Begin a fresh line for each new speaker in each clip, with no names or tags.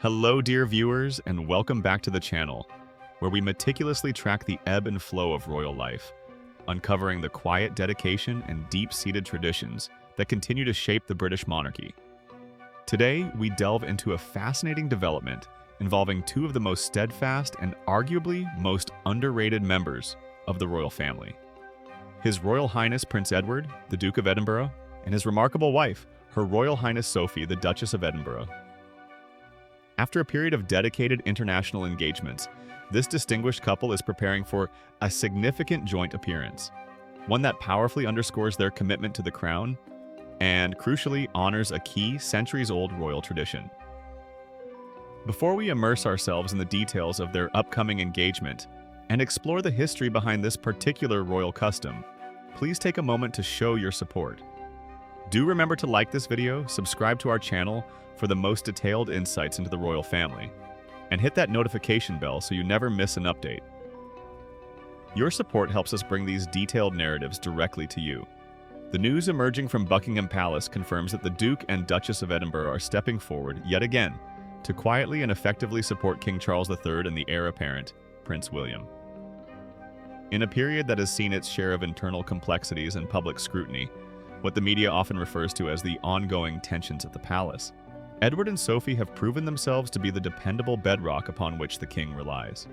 Hello, dear viewers, and welcome back to the channel, where we meticulously track the ebb and flow of royal life, uncovering the quiet dedication and deep-seated traditions that continue to shape the British monarchy. Today, we delve into a fascinating development involving two of the most steadfast and arguably most underrated members of the royal family. His Royal Highness Prince Edward, the Duke of Edinburgh, and his remarkable wife, Her Royal Highness Sophie, the Duchess of Edinburgh. After a period of dedicated international engagements, this distinguished couple is preparing for a significant joint appearance, one that powerfully underscores their commitment to the crown and, crucially, honors a key, centuries-old royal tradition. Before we immerse ourselves in the details of their upcoming engagement and explore the history behind this particular royal custom, please take a moment to show your support. Do remember to like this video, subscribe to our channel for the most detailed insights into the royal family, and hit that notification bell so you never miss an update. Your support helps us bring these detailed narratives directly to you. The news emerging from Buckingham Palace confirms that the Duke and Duchess of Edinburgh are stepping forward yet again to quietly and effectively support King Charles III and the heir apparent, Prince William. In a period that has seen its share of internal complexities and public scrutiny, what the media often refers to as the ongoing tensions at the palace, Edward and Sophie have proven themselves to be the dependable bedrock upon which the king relies.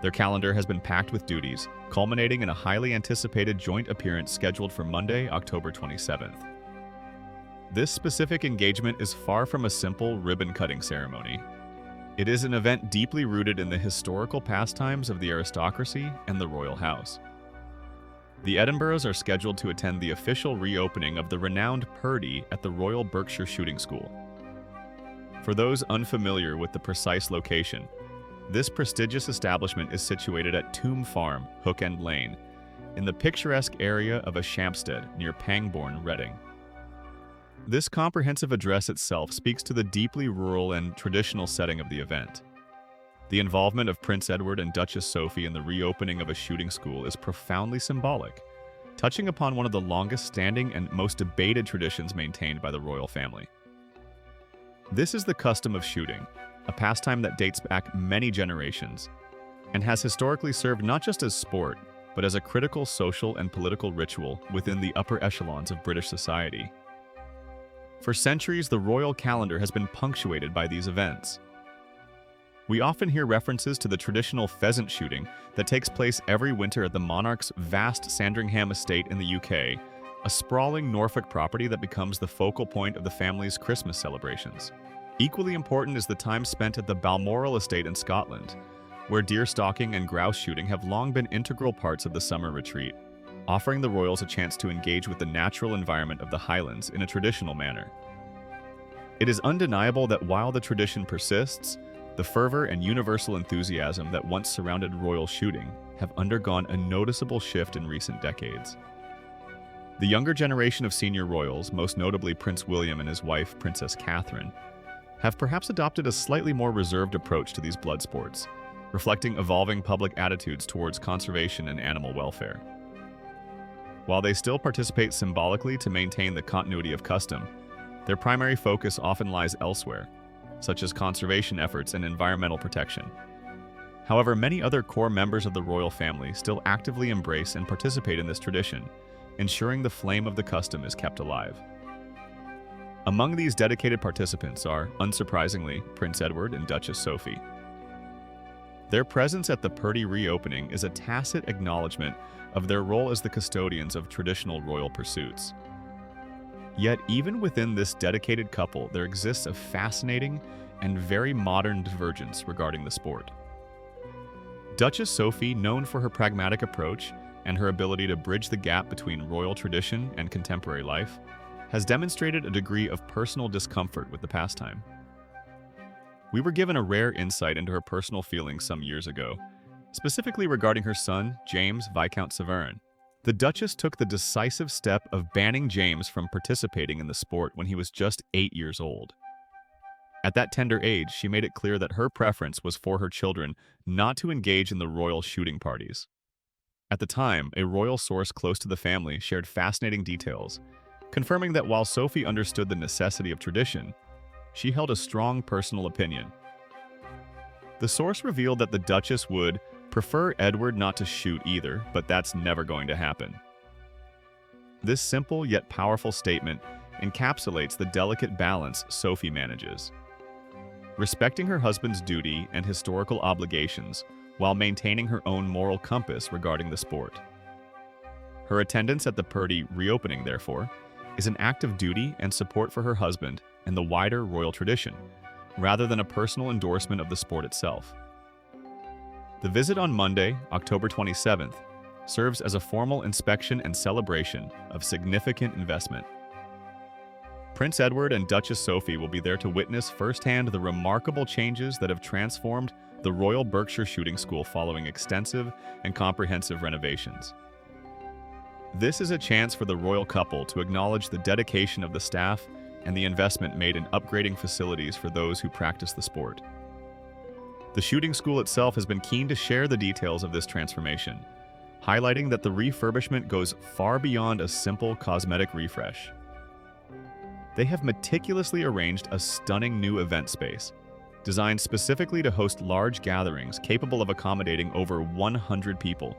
Their calendar has been packed with duties, culminating in a highly anticipated joint appearance scheduled for Monday, October 27th. This specific engagement is far from a simple ribbon-cutting ceremony. It is an event deeply rooted in the historical pastimes of the aristocracy and the royal house. The Edinburghs are scheduled to attend the official reopening of the renowned Purdy at the Royal Berkshire Shooting School. For those unfamiliar with the precise location, this prestigious establishment is situated at Tomb Farm, Hook End Lane, in the picturesque area of Ashampstead near Pangbourne, Reading. This comprehensive address itself speaks to the deeply rural and traditional setting of the event. The involvement of Prince Edward and Duchess Sophie in the reopening of a shooting school is profoundly symbolic, touching upon one of the longest-standing and most debated traditions maintained by the royal family. This is the custom of shooting, a pastime that dates back many generations, and has historically served not just as sport, but as a critical social and political ritual within the upper echelons of British society. For centuries, the royal calendar has been punctuated by these events. We often hear references to the traditional pheasant shooting that takes place every winter at the monarch's vast Sandringham estate in the UK, a sprawling Norfolk property that becomes the focal point of the family's Christmas celebrations. Equally important is the time spent at the Balmoral estate in Scotland, where deer stalking and grouse shooting have long been integral parts of the summer retreat, offering the royals a chance to engage with the natural environment of the Highlands in a traditional manner. It is undeniable that while the tradition persists, the fervor and universal enthusiasm that once surrounded royal shooting have undergone a noticeable shift in recent decades. The younger generation of senior royals, most notably Prince William and his wife, Princess Catherine, have perhaps adopted a slightly more reserved approach to these blood sports, reflecting evolving public attitudes towards conservation and animal welfare. While they still participate symbolically to maintain the continuity of custom, their primary focus often lies elsewhere, such as conservation efforts and environmental protection. However, many other core members of the royal family still actively embrace and participate in this tradition, ensuring the flame of the custom is kept alive. Among these dedicated participants are, unsurprisingly, Prince Edward and Duchess Sophie. Their presence at the Purdy reopening is a tacit acknowledgement of their role as the custodians of traditional royal pursuits. Yet, even within this dedicated couple, there exists a fascinating and very modern divergence regarding the sport. Duchess Sophie, known for her pragmatic approach and her ability to bridge the gap between royal tradition and contemporary life, has demonstrated a degree of personal discomfort with the pastime. We were given a rare insight into her personal feelings some years ago, specifically regarding her son, James, Viscount Severn. The Duchess took the decisive step of banning James from participating in the sport when he was just 8 years old. At that tender age, she made it clear that her preference was for her children not to engage in the royal shooting parties. At the time, a royal source close to the family shared fascinating details, confirming that while Sophie understood the necessity of tradition, she held a strong personal opinion The source revealed that the Duchess would prefer Edward not to shoot either, but that's never going to happen. This simple yet powerful statement encapsulates the delicate balance Sophie manages, respecting her husband's duty and historical obligations while maintaining her own moral compass regarding the sport. Her attendance at the Purdy reopening, therefore, is an act of duty and support for her husband and the wider royal tradition, rather than a personal endorsement of the sport itself. The visit on Monday, October 27th, serves as a formal inspection and celebration of significant investment. Prince Edward and Duchess Sophie will be there to witness firsthand the remarkable changes that have transformed the Royal Berkshire Shooting School following extensive and comprehensive renovations. This is a chance for the royal couple to acknowledge the dedication of the staff and the investment made in upgrading facilities for those who practice the sport. The shooting school itself has been keen to share the details of this transformation, highlighting that the refurbishment goes far beyond a simple cosmetic refresh. They have meticulously arranged a stunning new event space, designed specifically to host large gatherings capable of accommodating over 100 people.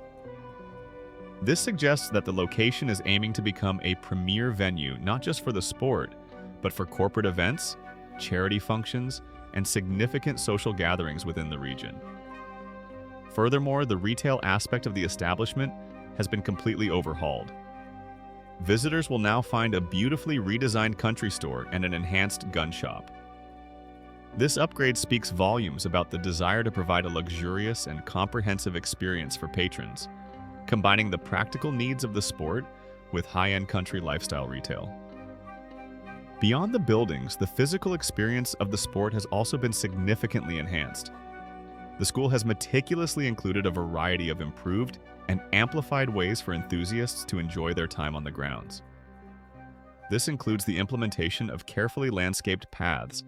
This suggests that the location is aiming to become a premier venue not just for the sport, but for corporate events, charity functions, and significant social gatherings within the region. Furthermore, the retail aspect of the establishment has been completely overhauled. Visitors will now find a beautifully redesigned country store and an enhanced gun shop. This upgrade speaks volumes about the desire to provide a luxurious and comprehensive experience for patrons, combining the practical needs of the sport with high-end country lifestyle retail. Beyond the buildings, the physical experience of the sport has also been significantly enhanced. The school has meticulously included a variety of improved and amplified ways for enthusiasts to enjoy their time on the grounds. This includes the implementation of carefully landscaped paths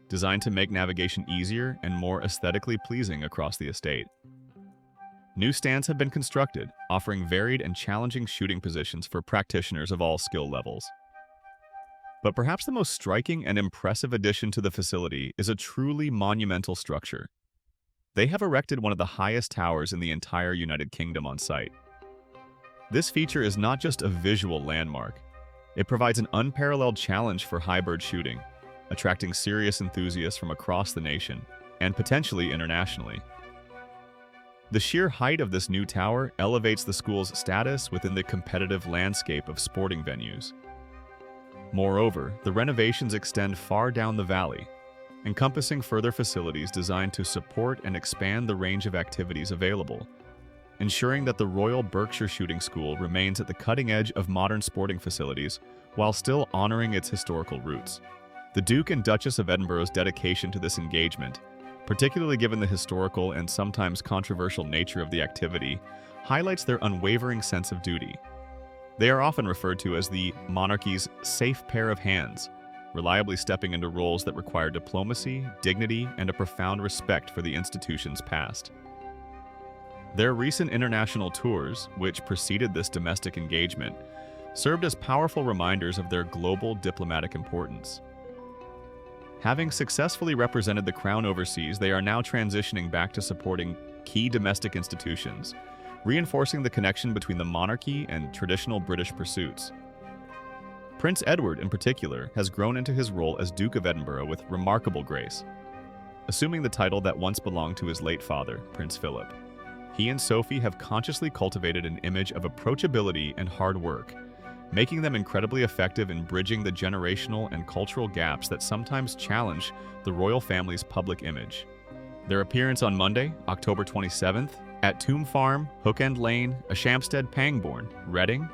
designed to make navigation easier and more aesthetically pleasing across the estate. New stands have been constructed, offering varied and challenging shooting positions for practitioners of all skill levels. But perhaps the most striking and impressive addition to the facility is a truly monumental structure. They have erected one of the highest towers in the entire United Kingdom on site. This feature is not just a visual landmark. It provides an unparalleled challenge for high-bird shooting, attracting serious enthusiasts from across the nation, and potentially internationally. The sheer height of this new tower elevates the school's status within the competitive landscape of sporting venues. Moreover, the renovations extend far down the valley, encompassing further facilities designed to support and expand the range of activities available, ensuring that the Royal Berkshire Shooting School remains at the cutting edge of modern sporting facilities while still honoring its historical roots. The Duke and Duchess of Edinburgh's dedication to this engagement, particularly given the historical and sometimes controversial nature of the activity, highlights their unwavering sense of duty. They are often referred to as the monarchy's safe pair of hands, reliably stepping into roles that require diplomacy, dignity, and a profound respect for the institution's past. Their recent international tours, which preceded this domestic engagement, served as powerful reminders of their global diplomatic importance. Having successfully represented the Crown overseas, they are now transitioning back to supporting key domestic institutions, reinforcing the connection between the monarchy and traditional British pursuits. Prince Edward, in particular, has grown into his role as Duke of Edinburgh with remarkable grace, assuming the title that once belonged to his late father, Prince Philip. He and Sophie have consciously cultivated an image of approachability and hard work, making them incredibly effective in bridging the generational and cultural gaps that sometimes challenge the royal family's public image. Their appearance on Monday, October 27th, at Tomb Farm, Hook End Lane, Ashampstead, Pangbourne, Reading,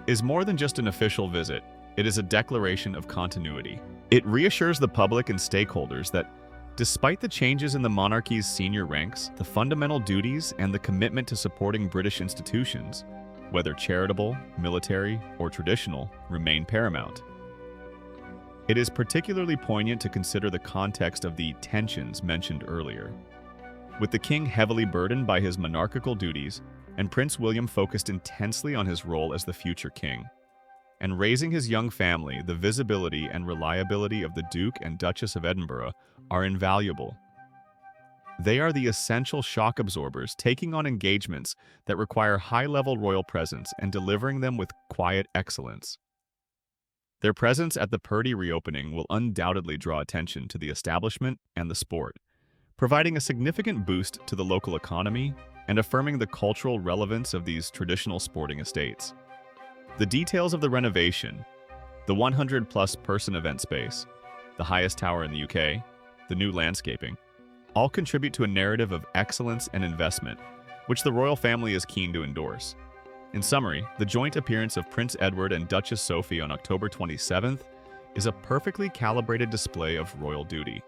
is more than just an official visit. It is a declaration of continuity. It reassures the public and stakeholders that, despite the changes in the monarchy's senior ranks, the fundamental duties and the commitment to supporting British institutions, whether charitable, military, or traditional, remain paramount. It is particularly poignant to consider the context of the tensions mentioned earlier. With the king heavily burdened by his monarchical duties, and Prince William focused intensely on his role as the future king, and raising his young family, the visibility and reliability of the Duke and Duchess of Edinburgh are invaluable. They are the essential shock absorbers, taking on engagements that require high-level royal presence and delivering them with quiet excellence. Their presence at the Purdy reopening will undoubtedly draw attention to the establishment and the sport, providing a significant boost to the local economy and affirming the cultural relevance of these traditional sporting estates. The details of the renovation, the 100-plus person event space, the highest tower in the UK, the new landscaping, all contribute to a narrative of excellence and investment, which the royal family is keen to endorse. In summary, the joint appearance of Prince Edward and Duchess Sophie on October 27th is a perfectly calibrated display of royal duty.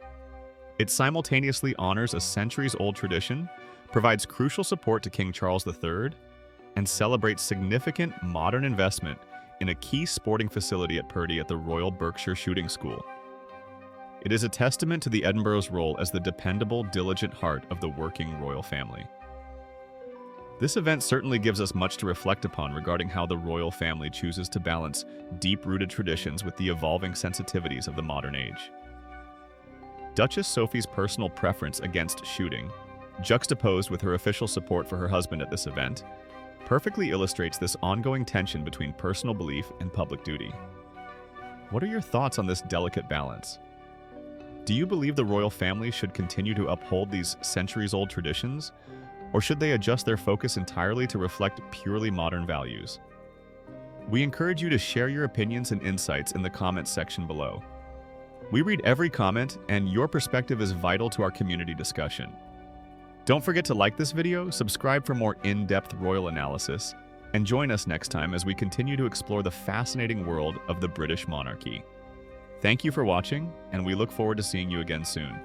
It simultaneously honors a centuries-old tradition, provides crucial support to King Charles III, and celebrates significant modern investment in a key sporting facility at Purdy at the Royal Berkshire Shooting School. It is a testament to the Edinburgh's role as the dependable, diligent heart of the working royal family. This event certainly gives us much to reflect upon regarding how the royal family chooses to balance deep-rooted traditions with the evolving sensitivities of the modern age. Duchess Sophie's personal preference against shooting, juxtaposed with her official support for her husband at this event, perfectly illustrates this ongoing tension between personal belief and public duty. What are your thoughts on this delicate balance? Do you believe the royal family should continue to uphold these centuries-old traditions, or should they adjust their focus entirely to reflect purely modern values? We encourage you to share your opinions and insights in the comments section below. We read every comment, and your perspective is vital to our community discussion. Don't forget to like this video, subscribe for more in-depth royal analysis, and join us next time as we continue to explore the fascinating world of the British monarchy. Thank you for watching, and we look forward to seeing you again soon.